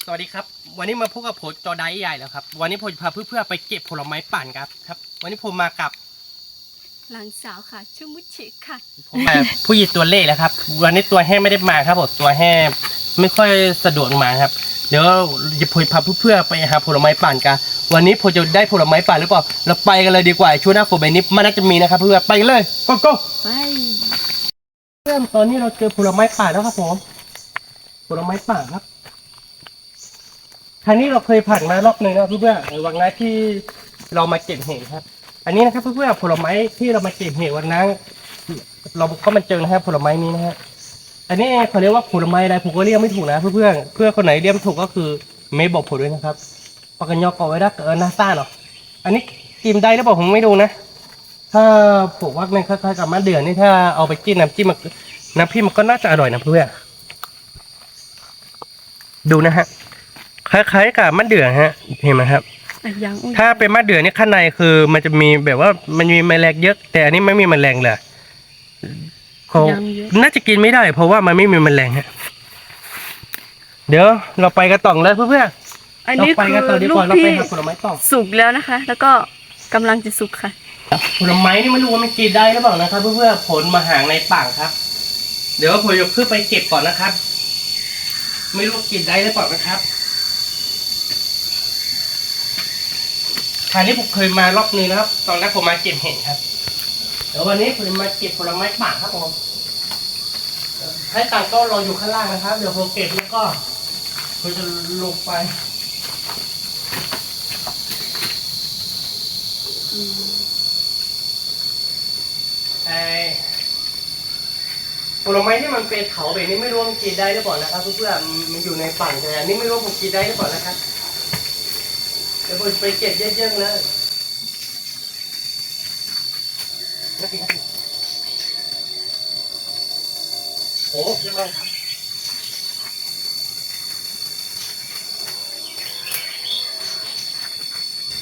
สวัสดีครับวันนี้มาพบกับผมจอไดใหญ่แล้วครับวันนี้ผมจะพาเพื่อนๆไปเก็บผลไม้ป่านครับวันนี้ผมมากับหลานสาวค่ะชื่อมุชิค่ะผมแบบผู้หญิงตัวเล็กแล้วครับวันนี้ตัวแห้ไม่ได้มาครับผมตัวแห้ไม่ค่อยสะดวกมาครับเดี๋ยวจะพาเพื่อนๆไปหาผลไม้ป่านกันวันนี้ผมจะได้ผลไม้ป่านหรือเปล่าเราไปกันเลยดีกว่าช่วงหน้าฝนแบบนี้มันน่าจะมีนะครับเพื่อนไปกันเลยgo ไปเพื่อนตอนนี้เราเจอผลไม้ป่านแล้วครับผมผลไม้ป่านครับครั้งนี้เราเคยผ่านมารอบหนึ่งนะเพื่อนๆวันนั้นที่เรามาเก็บเห็ดครับอันนี้นะครับเพื่อนๆผลไม้ที่เรามาเก็บเห็ดวันนั้นเราก็มาเจอนะครับผลไม้นี้นะฮะอันนี้เขาเรียกว่าผลไม้อะไรผมก็เรียกไม่ถูกนะเพื่อนคนไหนเรียกไม่ถูกก็คือไม่บอกผมด้วยนะครับปากกันยอกเอาไว้ได้หน้าซ่าเนาะอันนี้กินได้หรือเปล่าผมไม่ดูนะถ้าผมว่าในคล้ายๆกับมะเดื่อนี่ถ้าเอาไปจิ้มน้ำจิ้มน้ำพริกมันก็น่าจะอร่อยนะเพื่อนดูนะฮะคล้ายๆกับมะเดื่อฮะเห็นไหมครับถ้าเป็นมะเดื่อนี่ข้างในคือมันจะมีแบบว่ามันมีแมลงเยอะแต่อันนี้ไม่มีแมลงเลยเขาน่าจะกินไม่ได้เพราะว่ามันไม่มีแมลงฮะเดี๋ยวเราไปกันต่อเลยเพื่อนอันนี้คือลูกที่สุกแล้วนะคะแล้วก็กำลังจะสุกค่ะผลไม้นี่ไม่รู้ว่ามันกินได้หรือเปล่านะครับเพื่อนผลมาหางในป่างครับเดี๋ยวผมจะขึ้นไปเก็บก่อนนะครับไม่รู้กินได้หรือเปล่านะครับคราวนี้ผมเคยมารอบนึงนะครับตอนนั้นผมมาเก็บเห็ดครับเดี๋ยววันนี้ผมมาเก็บผลไม้ป่าครับผมให้ต่างก็รออยู่ข้างล่างนะครับเดี๋ยวผมเก็บแล้วก็ผมจะลงไปผลไม้ที่มันเป็นเขาแบบนี้ไม่รู้มันกินได้หรือเปล่านะครับเพื่อนมันอยู่ในป่าแต่อันนี้ไม่รู้ผมกินได้หรือเปล่านะครับเดี๋ยวผมไปเก็บเยอะๆเลยโอ้เยอะมากครับ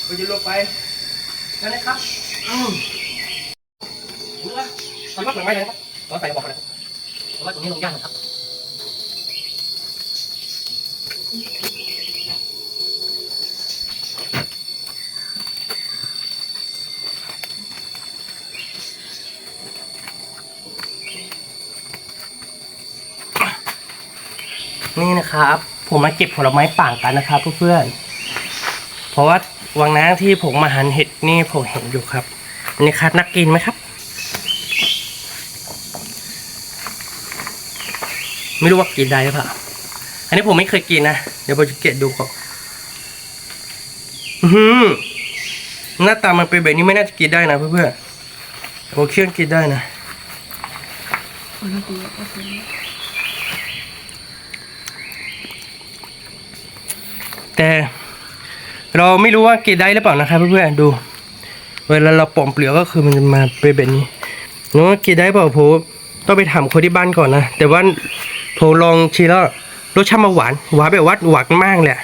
ผมจะลงไปนั่นนะครับรู้ว่าทำมากหรือไม่เลยครับต้องใส่บอกนะครับเพราะว่าตรงนี้ลงยากนะครับนี่นะครับผมมาเก็บผลไม้ป่างกันนะครับเพื่อนเพราะว่าวังน้ำที่ผมมาหันเห็ดนี่ผมเห็นอยู่ครับนี่ครับนักกินไหมครับไม่รู้ว่ากินได้หรือเปล่าอันนี้ผมไม่เคยกินนะเดี๋ยวผมจะเก็บดูก่อนหน้าตามันเป็นแบบนี้ไม่น่าจะกินได้นะเพื่อนๆโอเคกินได้นะแต่เราไม่รู้ว่ากินได้หรือเปล่านะครับเพื่อนๆดูเวลาเราปอกเปลือกก็คือมันจะมาเป็นแบบนี้น้องกินได้เปล่าผมต้องไปถามคนที่บ้านก่อนนะแต่ว่าผมลองชิมแล้วรสชาติมาหวานแบบว่าหวานมากแหละ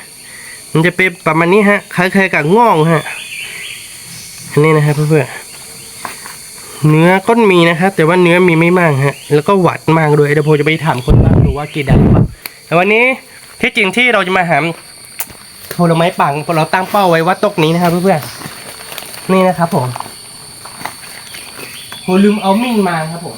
มันจะเป็นประมาณนี้ฮะคล้ายๆกับง่องฮะอันนี้นะครับเพื่อนๆเนื้อก็มีนะครับแต่ว่าเนื้อมีไม่มากฮะแล้วก็หวานมากด้วยเดี๋ยวผมจะไปถามคนบ้านดูว่ากินได้หรือเปล่าแต่วันนี้ที่จริงที่เราจะมาหาผลไม้ป่างเราตั้งเป้าไว้ว่าตกนี้นะครับเพื่อนๆนี่นะครับผมลืมเอามิ่งมาครับผม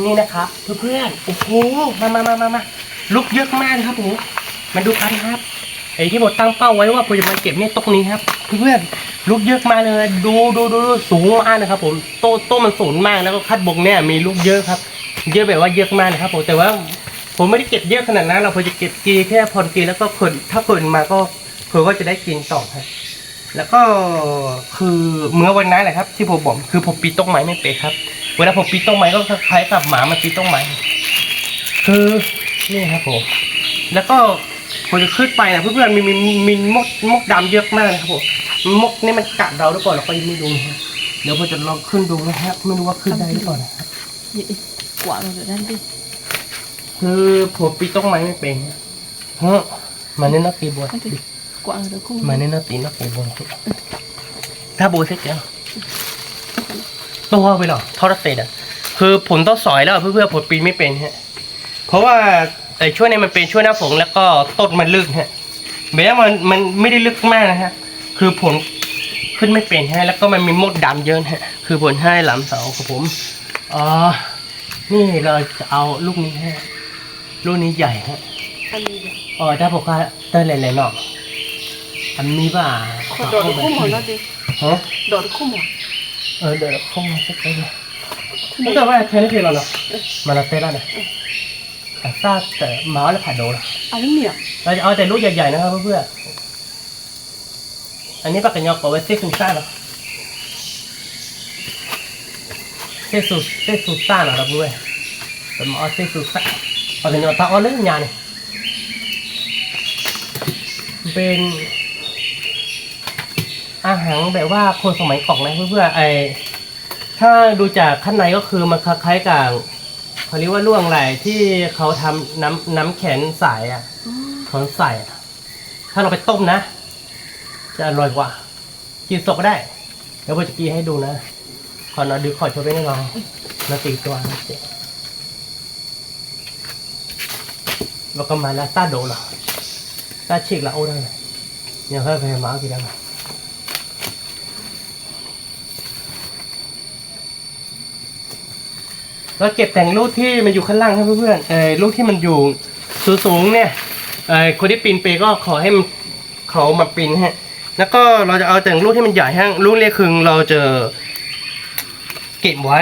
นี่นะครับเพื่อนๆโอ้โหมาลุกเยอะมากครับผมมาดูกันครับไอ้ที่ผมตั้งเป้าไว้ว่าผมจะมาเก็บนี่ตกนี้ครับเพื่อนๆลูกเยอะมาเลยดูสูงมากนะครับผมโตมันสูงมากแล้วก็คัดบงเนี่ยมีลูกเยอะครับเยอะแบบว่าเยอะมากนะครับผมแต่ว่าผมไม่ได้เก็บเยอะขนาดนั้นเราพอจะเก็บกีแค่พอกินแล้วก็คนถ้าคนมาก็คนก็จะได้กินต่อครับแล้วก็คือเมื่อวันนั้นแหละครับที่ผมบอกคือผมปีนต้นไม้ไม่เป็นครับเวลาผมปีนต้นไม้ก็คล้ายกับหมามันปีนต้นไม้คือนี่ครับผมแล้วก็ผมจะขึ้นไปนะเพื่อนๆมีมดดำเยอะมากนะครับผมมดนี่มันกัดเราหรือเปล่าเราก็ยังไม่รู้นะเดี๋ยวผมจะลองขึ้นดูนะครับไม่รู้ว่าขึ้นได้หรือเปล่านะครับกว่าเราจะได้ดิคือผมปีนต้นไม้ไม่เป็นเฮ้ยมันนี่นักตีบอล กว่าเลยคุ้ม มาเนี่ยน่าตีน่าปูบนถ้าบูเซ็กเจ้าตัวไปหรอทอร์เตดอ่ะคือผมต้องสอยแล้วเพื่อผมปีนไม่เป็นฮะเพราะว่าไอ้ช่วงนี้มันเป็นช่วงหน้าฝนแล้วก็ต้นมันลึกฮะแม้มันไม่ได้ลึกมากนะฮะคือผลขึ้นไม่เป็นฮะแล้วก็มันมีมดดำเยอะฮะคือผลให้หลำเสาของผมอ๋อนี่เราจะเอาลูกนี้ฮะลูกนี้ใหญ่ฮะ อันนี้ อ๋อถ้าบอกว่าได้หลายๆหน่ออันนี้ป่ะ โดดคุ้มหัวแล้วดิ ฮะ โดดคุ้มหัว เดี๋ยวเข้ามาสักไปเลยแต่ว่าแค่นี้คือเราเนาะมาลาเต้แล้วนะแต่ซาแต่หมาแล้วผ่าโดน อันนี้เนี่ย เราจะเอาแต่ลูกใหญ่ๆนะครับเพื่อนๆอันนี้ปากกันยอกเอาไว้เส้นซูซ่าเนาะเส้นซูซ่าเนาะครับเพื่อนผมเอาเส้นซูซ่าปากกันยอกตาอ้อเล่นยาเนี่ยเป็นอาหารแบบว่าคนสมัยก่อนนะเพื่อนๆถ้าดูจากข้างในก็คือมันคล้ายๆกับเขาเรียกว่าล่วงไหลที่เขาทำน้ำแข็งใสอ่ะเขาใส่อะถ้าเราไปต้มนะ จะอร่อยกว่ากินสดก็ได้เดี๋ยวผมจะกินให้ดูนะขอหน่อยดูขอโชว์ไปนิดนึงนาตีตัวนะเจ๊แล้วก็มาแล้วต้าโดเหรอต้าฉีกละโอ้ได้ยังเพิ่มไปมากี่ได้ไหมเราเก็บแต่งลูกที่มันอยู่ข้างล่างครับเพื่อนๆลูกที่มันอยู่สูงๆเนี่ยคนที่ปีนไปก็ขอให้มันเขามาปีนฮะแล้วก็เราจะเอาแต่งลูกที่มันใหญ่ฮะลูกเล็กคือเราจะเก็บไว้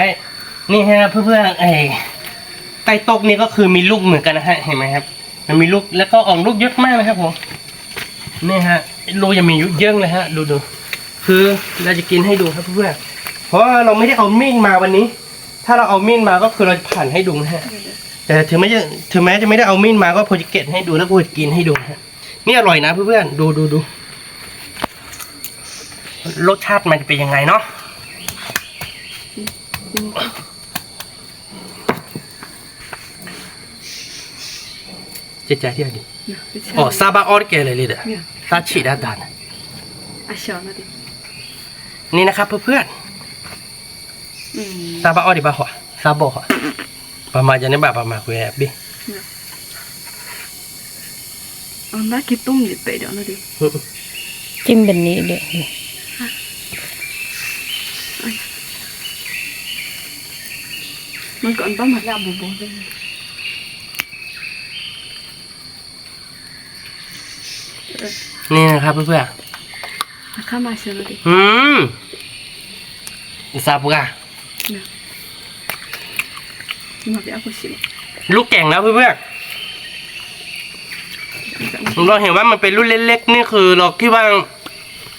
นี่ฮะเพื่อนๆใต้โต๊ะนี้ก็คือมีลูกเหมือนกันนะฮะเห็นไหมครับมันมีลูกแล้วก็ออกลูกเยอะมากเลยครับผมนี่ฮะลูกยังมีเยอะเลยฮะดูคือเราจะกินให้ดูครับเพื่อนๆเพราะว่าเราไม่ได้เอามีดมาวันนี้ถ้าเราเอามีดมาก็คือเราผ่านให้ดูนะฮะแต่ถึงแม้จะไม่ได้เอามีดมาก็พอจะเก็บให้ดูแล้วก็จะกินให้ดูฮะนี่อร่อยนะเพื่อนๆดูรสชาติมันจะเป็นยังไงเนาะเจ๊ที่ไหนดิอ๋อซาบะออร์เกเลยเลยเด้อซาชิดาดาน อาชอนะดิ นี่นะครับเพื่อนๆซาบะออร์ดิบะหัวซาบะหัวประมาณจะเนี่ยแบบประมาณคุยแอบดิ อันนั้นคิดตุ้งหยิบไปเดี๋ยวนะดิ จิ้มแบบนี้เด็ก มันก่อนต้องมาแล้วบุบเลย นี่นะครับเพื่อน ข้ามาเชียวนะดิ ซาบุกะ มาไปเอาไปชิม ลูกแก่งแล้วเพื่อนๆเราเห็นว่ามันเป็นรุ่นเล็กๆนี่คือเราคิดว่า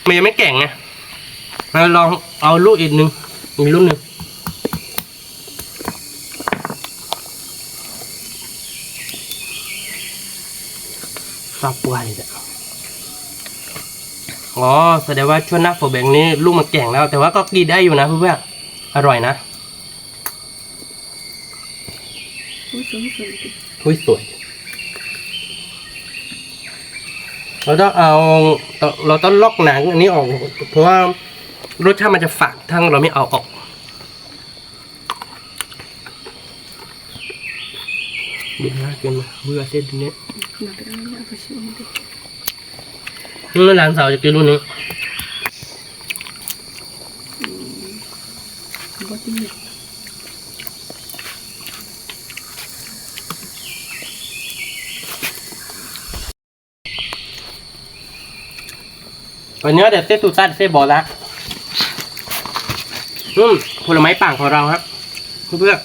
มันยังไม่แก่งไงเราลองเอาลูกอีกรุ่นหนึ่งซาบุกะเลย อ๋อแสดงว่าช่วงหน้าฝนแบบนี้ลูกมันแก่งแล้วแต่ว่าก็กินได้อยู่นะเพื่อนๆอร่อยนะอุ้ยสวยเราต้องลอกหนังอันนี้ออกเพราะว่ารสชาติมันจะฝาดทั้งเราไม่เอาออกดีมากเกินเบื่อเส้นนี้หลานสาวจะกินรุ่นนี้วันนี้เดี๋ยวเต้ตูตัดเส้บอลละผลไม้ป่างของเราครับเพื่อน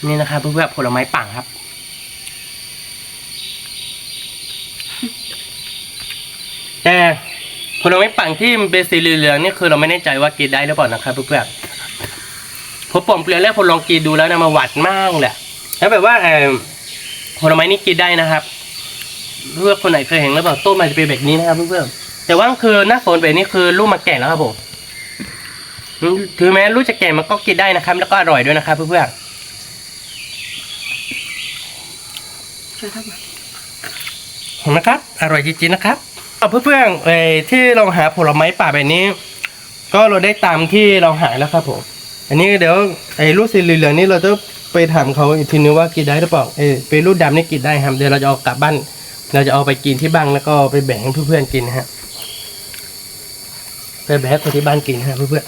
นี่นะครับเพื่อนๆผลไม้ป่างครับแต่ผลไม้ป่างที่มันเป็นสีเหลืองนี่คือเราไม่แน่ใจว่ากินได้หรือเปล่านะครับเพื่อนๆผมปอมเปลี่ยนแล้วผมลองกินดูแล้วนะมาหวานมากเลยแล้วแบบว่า ผลไม้นี่กินได้นะครับเพื่อนคนไหนเคยเห็นหรือเปล่าต้นมันจะเป็นแบบนี้นะครับเพื่อนๆแต่ว่าคือหน้าฝนแบบนี้คือลูกมันแก่แล้วครับผมถึงแม้ลูกจะแก่มันก็กินได้นะครับ แล้วก็อร่อยด้วยนะครับเพื่อนๆเห็นไหมครับอร่อยจริงๆนะครับเอาเพื่อนๆที่เราหาผลไม้ป่าแบบนี้ ก็เราได้ตามที่เราหาแล้วครับผมอันนี้เดี๋ยวลูกสีเหลืองๆนี่เราจะไปถามเขาอีกทีนึงว่ากินได้หรือเปล่าเป็นลูกดำนี่กินได้ครับเดี๋ยวเราจะเอากลับบ้านเราจะเอาไปกินที่บ้านแล้วก็ไปแบ่งให้เพื่อนๆกินนะฮะไปแบ่งให้คนที่บ้านกินฮะเพื่อน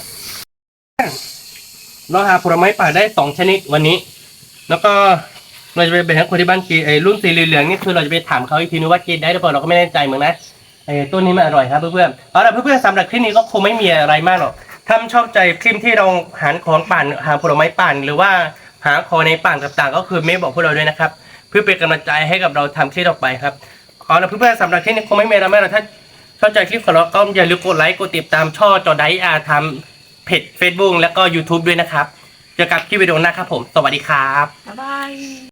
ๆเราหาผลไม้ป่าได้2 ชนิดวันนี้ แล้วก็เราจะไปแบ่งให้คนที่บ้านกินรุ่นสีเหลืองๆนี่คือเราจะไปถามเขาอีกทีนึงว่ากินได้หรือเปล่าเราก็ไม่แน่ใจเหมือนนะต้นนี้มันอร่อยครับเพื่อนๆเอาล่ะเพื่อนๆสำหรับคลิปนี้ก็คงไม่มีอะไรมากหรอกถ้าชอบใจคลิปที่เราหาของป่านหาผลไม้ป่านหรือว่าหาของในป่านต่างๆก็คือเมย์บอกพวกเราด้วยนะครับเพื่อเป็นกำลังใจให้กับเราทำคลิปต่อไปครับเอาล่ะเพื่อนๆสำหรับคลิปนี้คงไม่มีอะไรมากหรอกถ้าชอบใจคลิปของเราก็อย่าลืมกดไลค์กดติดตามช่องจอไดอาทำเพจ Facebook แล้วก็ YouTube ด้วยนะครับเจอกันคลิปวิดีโอหน้าครับผมสวัสดีครับ บ๊ายบาย